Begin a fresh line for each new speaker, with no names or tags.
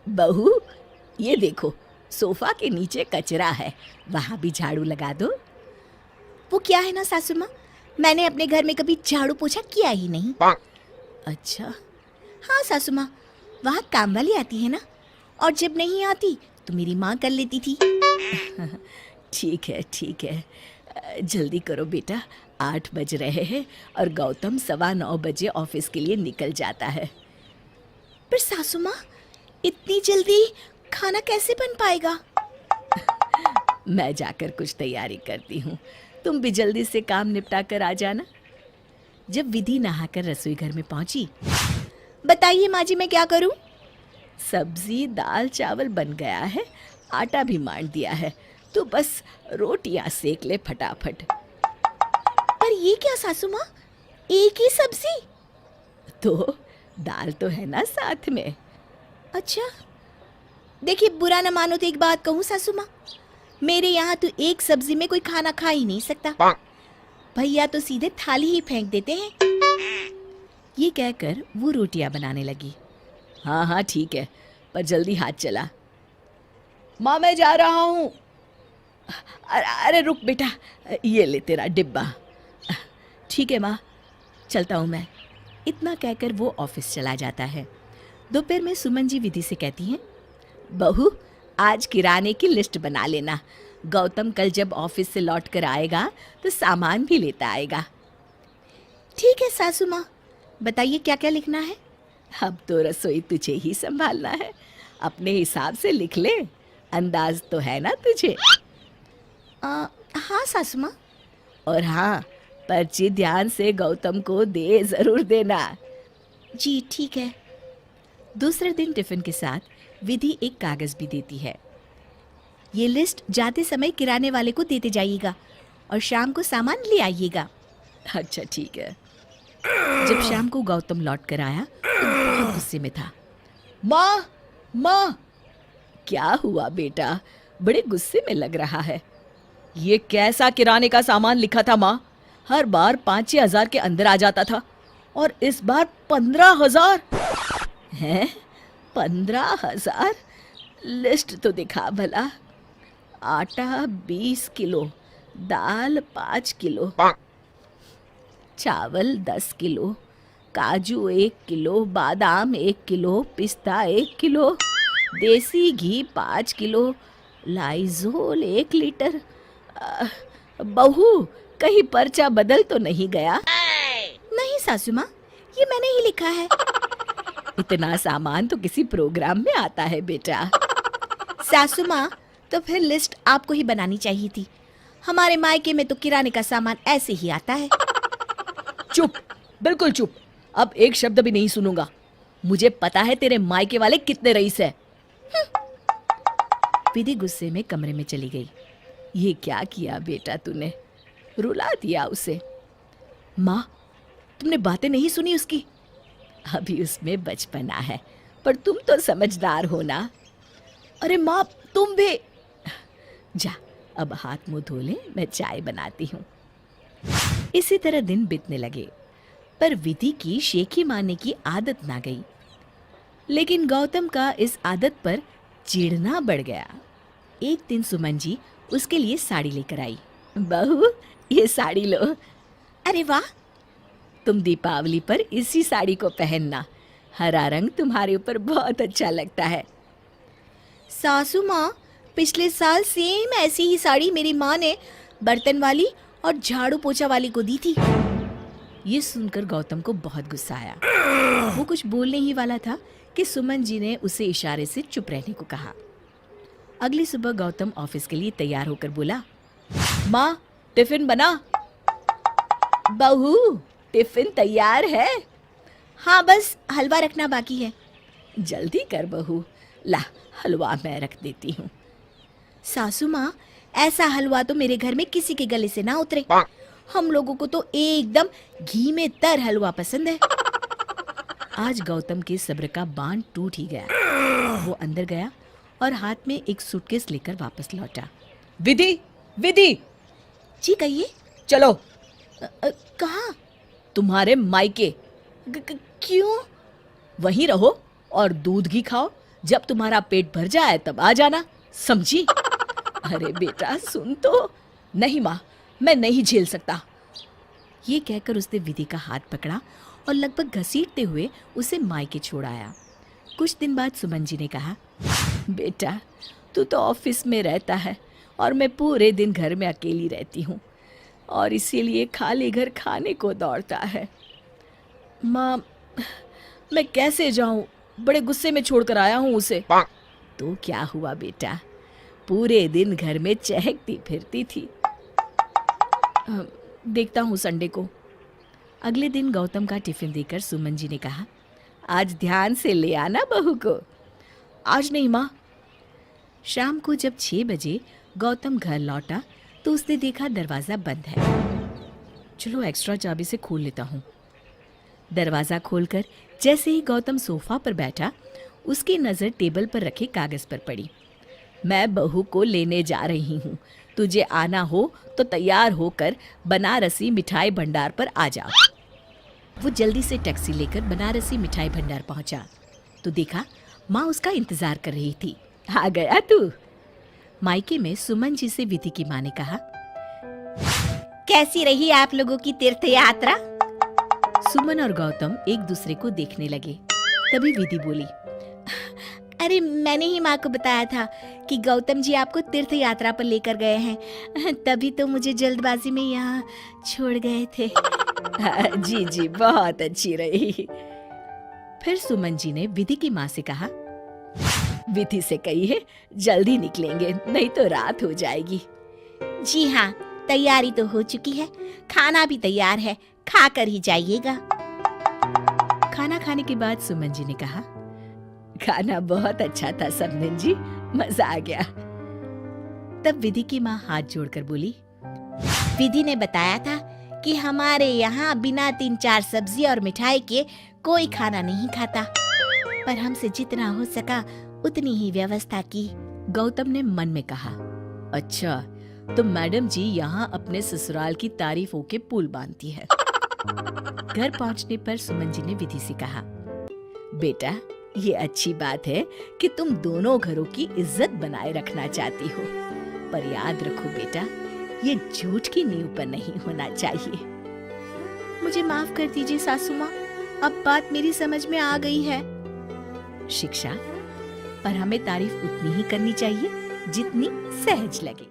बहू, ये देखो, सोफा के नीचे कचरा है, वहाँ भी झाड़ू लगा दो।
वो क्या है ना सासू माँ, मैंने अपने घर में कभी झाड़ू पोछा किया ही नहीं।
अच्छा,
हाँ सासू माँ, वहाँ काम वाली आती है ना, और जब नहीं आती तो मेरी माँ कर लेती थी।
ठीक है, जल्दी करो बेटा, 8 बज रहे हैं और गौतम 9:15 बजे ऑफिस के लिए निकल जाता है।
पर सासू माँ, इतनी जल्दी खाना कैसे बन पाएगा?
मैं जाकर कुछ तैयारी करती हूँ, तुम भी जल्दी से काम निपटा कर आ जाना। जब विधि नहाकर रसोई घर में पहुंची,
बताइए माँ जी, मैं क्या करूँ?
सब्जी दाल चावल बन गया है, आटा भी मान दिया है, तो बस रोटियां सेक ले फटाफट।
पर ये क्या सासू माँ, एक ही सब्जी?
तो दाल तो है ना साथ में।
अच्छा, देखिए बुरा न मानो तो एक बात कहूँ सासू माँ, मेरे यहाँ तो एक सब्जी में कोई खाना खा ही नहीं सकता। भैया तो सीधे थाली ही फेंक देते हैं।
ये कहकर वो रोटियां बनाने लगी। हाँ ठीक है, पर जल्दी हाथ चला। माँ मैं जा रहा हूँ। अरे रुक बेटा, ये ले तेरा डिब्बा। ठीक है माँ, चलता हूँ मैं। इतना कहकर वो ऑफिस चला जाता है। दोपहर में सुमन जी विधि से कहती हैं, बहू आज किराने की लिस्ट बना लेना, गौतम कल जब ऑफिस से लौट कर आएगा तो सामान भी लेता आएगा।
ठीक है सासू माँ, बताइए क्या क्या लिखना है?
अब तो रसोई तुझे ही संभालना है, अपने हिसाब से लिख ले, अंदाज तो है ना तुझे?
हाँ सासू माँ।
और हाँ, पर्ची ध्यान से गौतम को दे जरूर देना।
जी ठीक है।
दूसरे दिन टिफिन के साथ विधि एक कागज भी देती है।
ये लिस्ट जाते समय किराने वाले को देते जाइएगा और शाम को सामान ले आइएगा।
अच्छा ठीक है। जब शाम को गौतम लौट कर आया तो बहुत गुस्से में था। माँ, क्या हुआ बेटा, बड़े गुस्से में लग रहा है। ये कैसा किराने का सामान लिखा था माँ? हर बार 5-6 हजार के अंदर आ जाता था और इस बार 15,000 है। 15,000? लिस्ट तो दिखा भला। आटा 20 किलो, दाल 5 किलो, चावल 10 किलो, काजू 1 किलो, बादाम 1 किलो, पिस्ता 1 किलो, देसी घी 5 किलो, लाइजोल 1 लीटर। बहू, कहीं पर्चा बदल तो नहीं गया?
नहीं सासू माँ, ये मैंने ही लिखा है।
इतना सामान तो किसी प्रोग्राम में आता है बेटा।
सासू माँ, तो फिर लिस्ट आपको ही बनानी चाहिए थी। हमारे मायके में तो किराने का सामान ऐसे ही आता है।
चुप, बिल्कुल चुप, अब एक शब्द भी नहीं सुनूंगा। मुझे पता है तेरे मायके वाले कितने रईस है। विधि गुस्से में कमरे में चली गई। ये क्या किया बेटा तूने, रुला दिया उसे। माँ, तुमने बातें नहीं सुनी उसकी? अभी उसमें बचपना है, पर तुम तो समझदार हो ना। अरे माँ, तुम भी जा, अब हाथ मुंह धो ले, मैं चाय बनाती हूँ। इसी तरह दिन बीतने लगे, पर विधि की शेखी मारने की आदत ना गई। लेकिन गौतम का इस आदत पर चिढ़ना बढ़ गया। एक दिन सुमन जी उसके लिए साड़ी लेकर आई। बहू, ये साड़ी लो।
अरे वाह,
तुम दीपावली पर इसी साड़ी को पहनना, हरा रंग तुम्हारे ऊपर बहुत अच्छा लगता है।
सासू माँ, पिछले साल सेम ऐसी ही साड़ी मेरी माँ ने बर्तन वाली और झाड़ू पोछा वाली को दी थी।
ये सुनकर गौतम को बहुत गुस्सा आया। वो कुछ बोलने ही वाला था कि सुमन जी ने उसे इशारे से चुप रहने को कहा। अगली सुबह गौतम ऑफिस के लिए तैयार होकर बोला, माँ टिफिन बना। बहू, टिफिन तैयार है?
हाँ, बस हलवा रखना बाकी है।
जल्दी कर बहू, ला हलवा मैं रख देती हूँ।
सासू माँ, ऐसा हलवा तो मेरे घर में किसी के गले से ना उतरे। हम लोगों को तो एकदम घी में तर हलवा पसंद है।
आज गौतम के सब्र का बांध टूट ही गया। वो अंदर गया और हाथ में एक सूटकेस लेकर वापस लौटा। विधि, विधि!
जी कहिए।
चलो।
कहाँ?
तुम्हारे मायके।
क्यों?
वहीं रहो और दूध घी खाओ, जब तुम्हारा पेट भर जाए तब आ जाना, समझी? अरे बेटा सुन तो। नहीं माँ, मैं नहीं झेल सकता। ये कहकर उसने विधि का हाथ पकड़ा और लगभग घसीटते हुए उसे मायके छोड़ आया। कुछ दिन बाद सुमन जी ने कहा, बेटा तू तो ऑफिस में रहता है और मैं पूरे दिन घर में अकेली रहती हूँ और इसीलिए खाली घर खाने को दौड़ता है। माँ, मैं कैसे जाऊँ? बड़े गुस्से में छोड़कर आया हूँ उसे। तो क्या हुआ बेटा, पूरे दिन घर में चहकती फिरती थी। देखता हूँ संडे को। अगले दिन गौतम का टिफिन देकर सुमन जी ने कहा, आज ध्यान से ले आना बहू को। आज नहीं माँ। शाम को जब 6 बजे गौतम घर लौटा तो उसने देखा दरवाज़ा बंद है। चलो एक्स्ट्रा चाबी से खोल लेता हूँ। दरवाज़ा खोलकर जैसे ही गौतम सोफा पर बैठा, उसकी नज़र टेबल पर रखे कागज़ पर पड़ी। मैं बहू को लेने जा रही हूँ, तुझे आना हो तो तैयार होकर बनारसी मिठाई भंडार पर आ जाओ। वो जल्दी से टैक्सी लेकर बनारसी मिठाई भंडार पहुंचा तो देखा माँ उसका इंतजार कर रही थी। आ गया तू? मायके में सुमन जी से विधि की माँ ने कहा,
कैसी रही आप लोगों की तीर्थ यात्रा?
सुमन और गौतम एक दूसरे को देखने लगे। तभी विधि बोली,
अरे मैंने ही माँ को बताया था कि गौतम जी आपको तीर्थ यात्रा पर लेकर गए हैं, तभी तो मुझे जल्दबाजी में यहाँ छोड़ गए थे।
जी जी, बहुत अच्छी रही। फिर सुमन जी ने विधि की माँ से कहा, विधि से कहिए जल्दी निकलेंगे, नहीं तो रात हो जाएगी।
जी हाँ, तैयारी तो हो चुकी है, खाना भी तैयार है, खा कर ही जाइएगा।
खाना खाने के बाद सुमन जी ने कहा, खाना बहुत अच्छा था सबनन जी, मजा आ गया। तब विधि की माँ हाथ जोड़कर बोली,
विधि ने बताया था कि हमारे यहाँ बिना 3-4 सब्जी और मिठाई के कोई खाना नहीं खाता, पर हमसे जितना हो सका उतनी ही व्यवस्था की।
गौतम ने मन में कहा, अच्छा तो मैडम जी यहाँ अपने ससुराल की तारीफों के पुल बांधती है। घर पहुँचने पर सुमन जी ने विधि से कहा, बेटा ये अच्छी बात है कि तुम दोनों घरों की इज्जत बनाए रखना चाहती हो, पर याद रखो बेटा, ये झूठ की नींव पर नहीं होना चाहिए।
मुझे माफ कर दीजिए सासू माँ, अब बात मेरी समझ में आ गई है।
शिक्षा, पर हमें तारीफ उतनी ही करनी चाहिए जितनी सहज लगे।